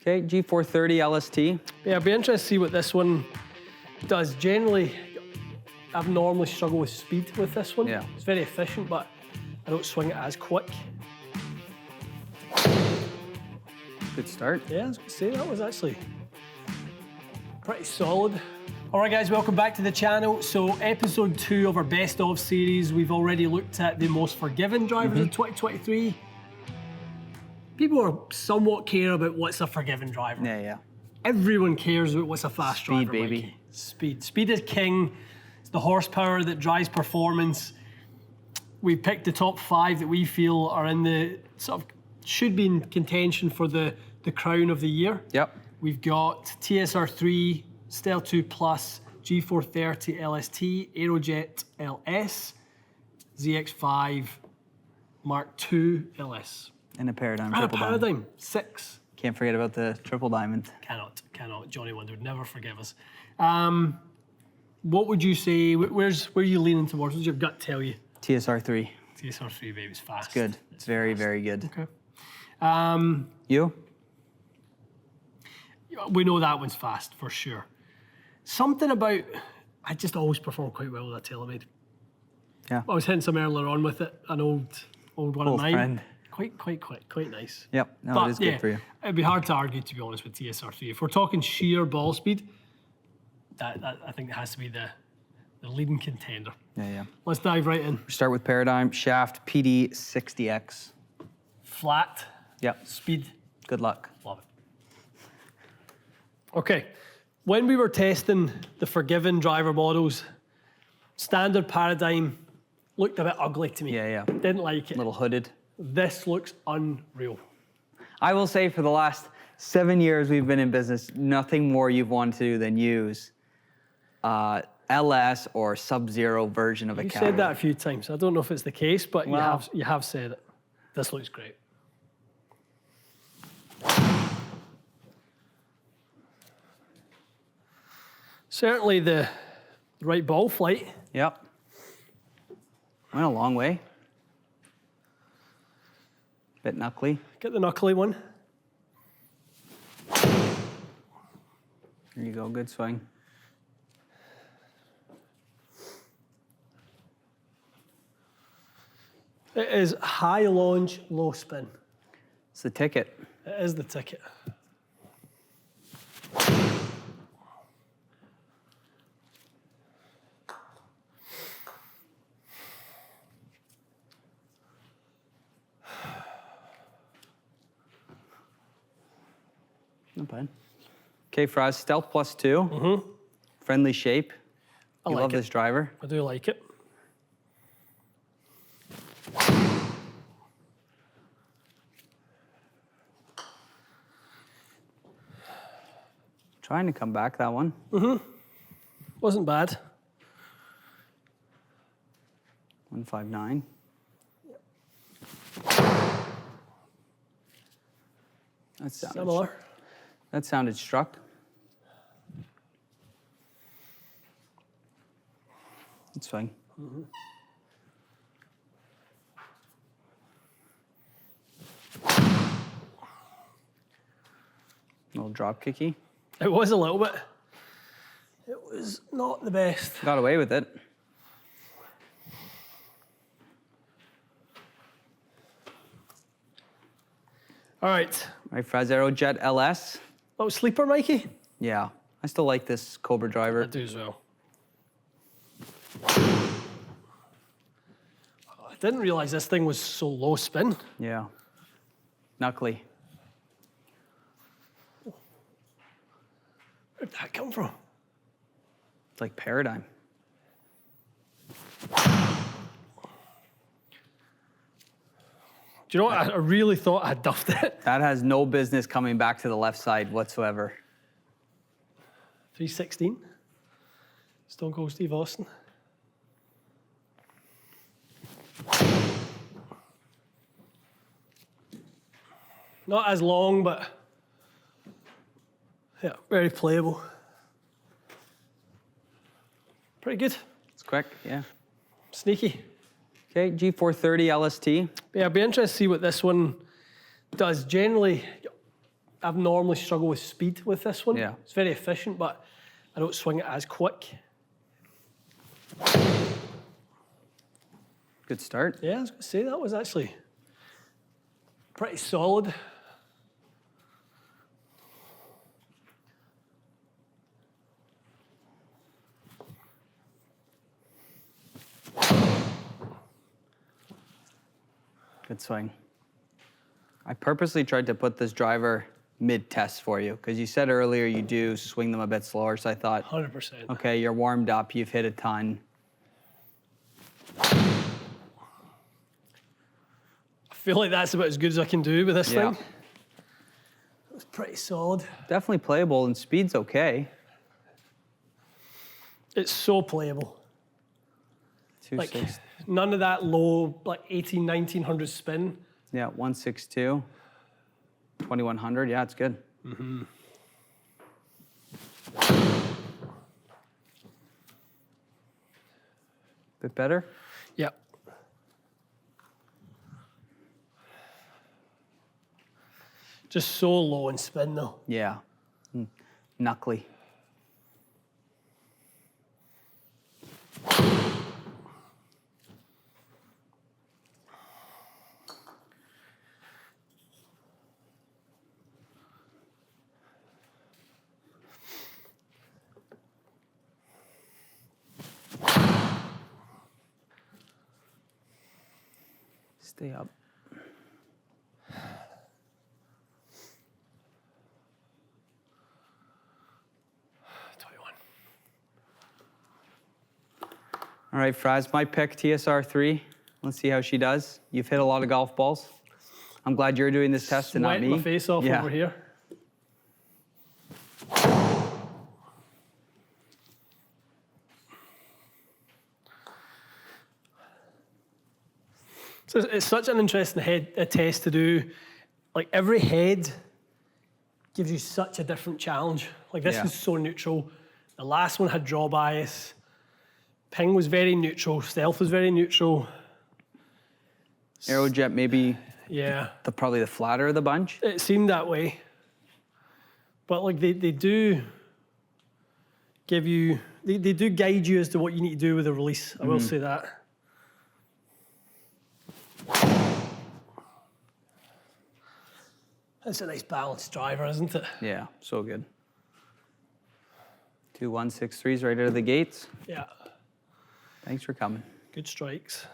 Okay, G430 LST. Yeah, I'd be interested to see what this one does. Generally, I've normally struggled with speed with this one. Yeah. It's very efficient, but I don't swing it as quick. Good start. Yeah, I was going to say, that was actually pretty solid. All right, guys, welcome back to the channel. So episode 2 of our best of series, we've already looked at the most forgiven drivers of 2023. People are somewhat care about what's a forgiven driver. Yeah. Everyone cares about what's a fast driver, Speed, baby. Mikey. Speed. Speed is king. It's the horsepower that drives performance. We picked the top 5 that we feel are in the sort of should be in contention for the crown of the year. Yep. We've got TSR3, Stel 2 Plus, G430 LST, Aerojet LS, ZX5, Mark II LS. And a Paradigm And a triple diamond. Paradigm 6. Can't forget about the triple diamond. Cannot. Johnny Wonder would never forgive us. What would you say, where are you leaning towards? What does your gut tell you? TSR3. TSR3, baby, it's fast. It's good. It's very, very good. Okay. You? We know that one's fast, for sure. Something about, I just always perform quite well with a Telemade. Yeah. I was hitting some earlier on with it, an old one of Old mine. friend. Quite quick, quite nice. Yep. No, But it is good for you. It'd be hard to argue, to be honest, with TSR3. If we're talking sheer ball speed, that I think it has to be the leading contender. Yeah. Let's dive right in. Start with Paradigm Shaft PD60X. Flat, Yep. speed, Good luck. love it. Okay, when we were testing the forgiven driver models, standard Paradigm looked a bit ugly to me. Yeah. Didn't like it. Little hooded. This looks unreal. I will say for the last 7 years we've been in business, nothing more you've wanted to do than use LS or Sub-Zero version of a You camera. said that a few times. I don't know if it's the case, but Well- you have said it. This looks great. Certainly the right ball flight. Yep. Went a long way. Bit knuckly. Get the knuckly one. There you go, good swing. It is high launch, low spin. It's the ticket. It is the ticket. Not bad. Okay, Fraz, Stealth Plus 2. Friendly shape. I You like love it. this driver. I do like it. Trying to come back, that one. Wasn't bad. 159. Similar. That sounded struck. Good swing. Little drop kicky. It was a little bit. It was not the best. Got away with it. All right. Right, Fraz Aerojet LS. Little sleeper, Mikey? Yeah, I still like this Cobra driver. I do as well. I didn't realize this thing was so low spin. Yeah. Knuckly. Where'd that come from? It's like Paradigm. Do you know what? I really thought I duffed it. That has no business coming back to the left side whatsoever. 316. Stone Cold Steve Austin. Not as long, but yeah, very playable. Pretty good. It's quick, yeah. Sneaky. Okay, G430 LST. Yeah, I'd be interested to see what this one does. Generally, I've normally struggled with speed with this one. Yeah. It's very efficient, but I don't swing it as quick. Good start. Yeah, I was going to say that was actually pretty solid. Good swing. I purposely tried to put this driver mid-test for you because you said earlier you do swing them a bit slower. So I thought, 100%. okay, you're warmed up, you've hit a ton. I feel like that's about as good as I can do with this Yeah. thing. It's pretty solid. Definitely playable and speed's okay. It's so playable. 260. Like, none of that low, like 18, 1900 spin. Yeah, 162. 2100. Yeah, it's good. Mm-hmm. Bit better? Yep. Just so low in spin though. Yeah. Knuckly. Stay up. All right, Fraz, my pick, TSR3. Let's see how she does. You've hit a lot of golf balls. I'm glad you're doing this test and not Sweating me. my face off over here. So it's such an interesting test to do. Like every head gives you such a different challenge. Like this is so neutral. The last one had draw bias. Ping was very neutral. Stealth was very neutral. Aerojet maybe Yeah. probably the flatter of the bunch. It seemed that way. But like they do give you, they do guide you as to what you need to do with the release. I will say that. That's a nice balanced driver, isn't it? Yeah, so good. 2 163s right out of the gates. Yeah. Thanks for coming. Good strikes.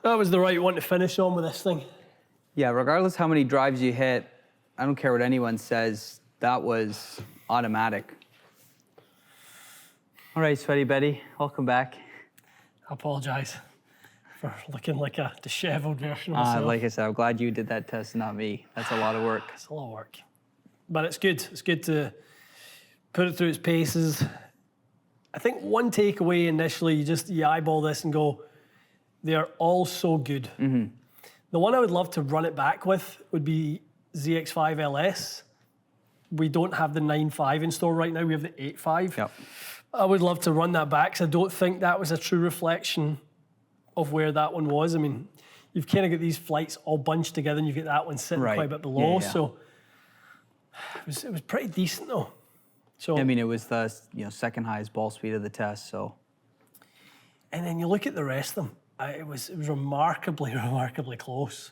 That was the right one to finish on with this thing. Yeah, regardless how many drives you hit, I don't care what anyone says, that was automatic. All right, Sweaty Betty, welcome back. I apologise for looking like a dishevelled version of myself. Like I said, I'm glad you did that test, not me. That's a lot of work. It's a lot of work. But it's good. It's good to put it through its paces. I think one takeaway initially, you eyeball this and go, they're all so good. Mm-hmm. The one I would love to run it back with would be ZX5 LS. We don't have the 9.5 in store right now. We have the 8.5. Yep. I would love to run that back because I don't think that was a true reflection of where that one was. I mean, you've kind of got these flights all bunched together and you've got that one sitting quite a bit below. Yeah. So it was pretty decent though. So I mean, it was the second highest ball speed of the test, so. And then you look at the rest of them. It was remarkably, remarkably close.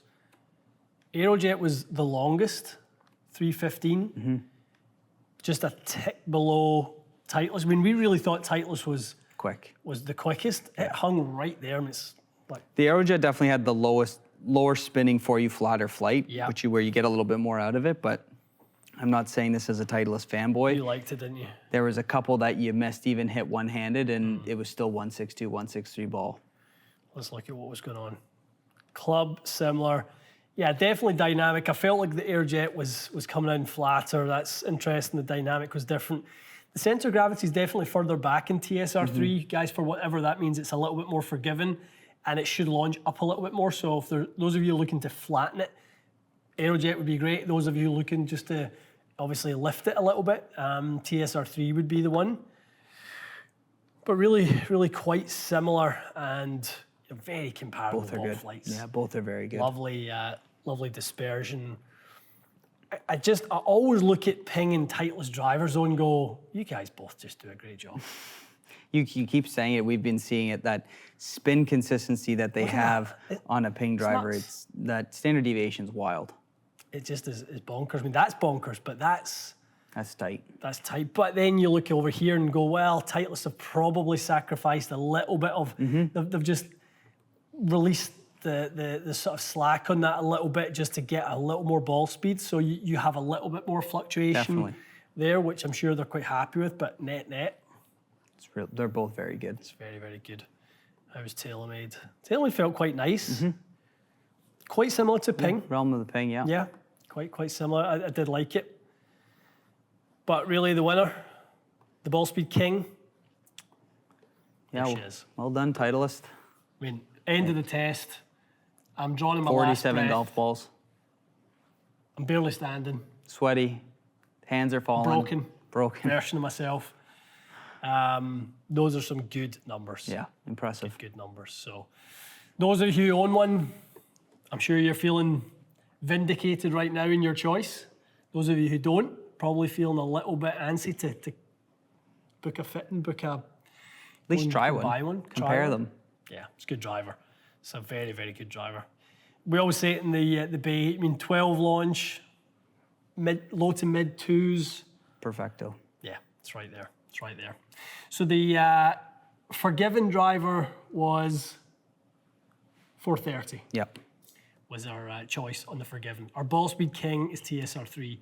Aerojet was the longest, 315. Mm-hmm. Just a tick below Titleist. I mean, we really thought Titleist was the quickest. It hung right there. I mean, it's like the Aerojet definitely had the lower spinning for you, flatter flight, where you get a little bit more out of it. But I'm not saying this as a Titleist fanboy. You liked it, didn't you? There was a couple that you missed even hit one-handed, and it was still 162, 163 ball. Let's look at what was going on. Club, similar. Yeah, definitely dynamic. I felt like the Aerojet was coming in flatter. That's interesting. The dynamic was different. The centre of gravity is definitely further back in TSR3. Guys, for whatever that means, it's a little bit more forgiving, and it should launch up a little bit more. So if those of you looking to flatten it, Aerojet would be great. Those of you looking just to obviously lift it a little bit, TSR3 would be the one. but really quite similar and very comparable. Both are ball good. flights. Yeah, both are very good. Lovely dispersion. I always look at Ping and Titleist drivers though and go, you guys both just do a great job. You keep saying it. We've been seeing it. That spin consistency that they have on a Ping driver. nuts. It's that standard deviation's wild. It just is bonkers. I mean, that's bonkers, but that's tight. That's tight. But then you look over here and go, well, Titleist have probably sacrificed a little bit of, they've just released the sort of slack on that a little bit just to get a little more ball speed. So you have a little bit more fluctuation Definitely. there, which I'm sure they're quite happy with, but net. It's real. They're both very good. It's very good. How was TaylorMade? TaylorMade felt quite nice. Quite similar to Ping. Realm of the Ping, yeah. Yeah, quite similar. I did like it. But really the winner, the ball speed king, Yeah, there she is. well done, Titleist. I mean, end of the test. I'm drawing in my last 47 breath. golf balls. I'm barely standing. Sweaty. Hands are falling. Broken. Version of myself. Those are some good numbers. Yeah, impressive. Good numbers. So those of you who own one, I'm sure you're feeling vindicated right now in your choice. Those of you who don't, probably feeling a little bit antsy to book a fit and book a... At least try one. Buy one. Compare them. Yeah, it's a good driver. It's a very good driver. We always say it in the Bay, I mean, 12 launch, low to mid twos. Perfecto. Yeah, it's right there. It's right there. So the forgiven driver was 430. Yep. Was our choice on the forgiven. Our ball speed king is TSR3.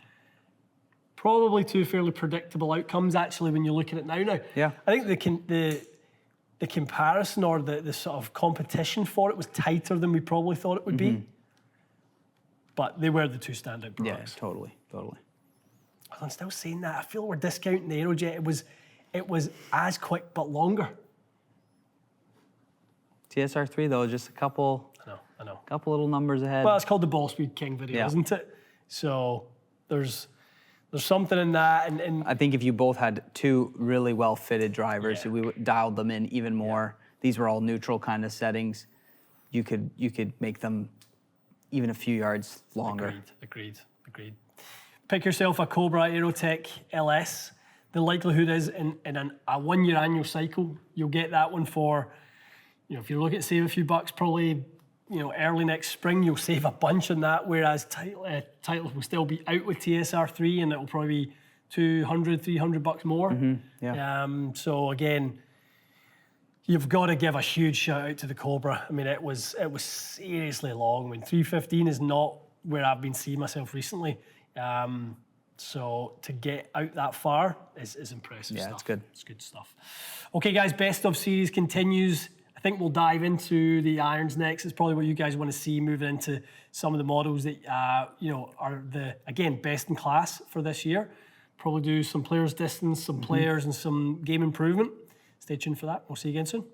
Probably two fairly predictable outcomes actually when you look at it now. Yeah. I think the comparison or the sort of competition for it was tighter than we probably thought it would be. But they were the two standout products. Yeah, totally. I'm still saying that. I feel we're discounting the Aerojet. It was as quick but longer. TSR3 though, just a couple I know. couple little numbers ahead. Well, it's called the Ball Speed King video, Yeah. isn't it? So there's something in that, and I think if you both had two really well fitted drivers, Yeah. we dialed them in even more. These were all neutral kind of settings. You could make them even a few yards longer. Agreed. Pick yourself a Cobra Aerotech LS. The likelihood is in a 1 year annual cycle, you'll get that one for, if you're looking to save a few bucks, probably, early next spring, you'll save a bunch on that, whereas Titleist will still be out with TSR3 and it'll probably be $200, $300 more. Yeah. So again, you've got to give a huge shout out to the Cobra. I mean, it was seriously long. I mean, 315 is not where I've been seeing myself recently. So to get out that far is impressive stuff. Yeah, it's good. It's good stuff. Okay, guys, best of series continues. I think we'll dive into the irons next. It's probably what you guys want to see moving into some of the models that are again best in class for this year. Probably do some players distance, some players, and some game improvement. Stay tuned for that. We'll see you again soon.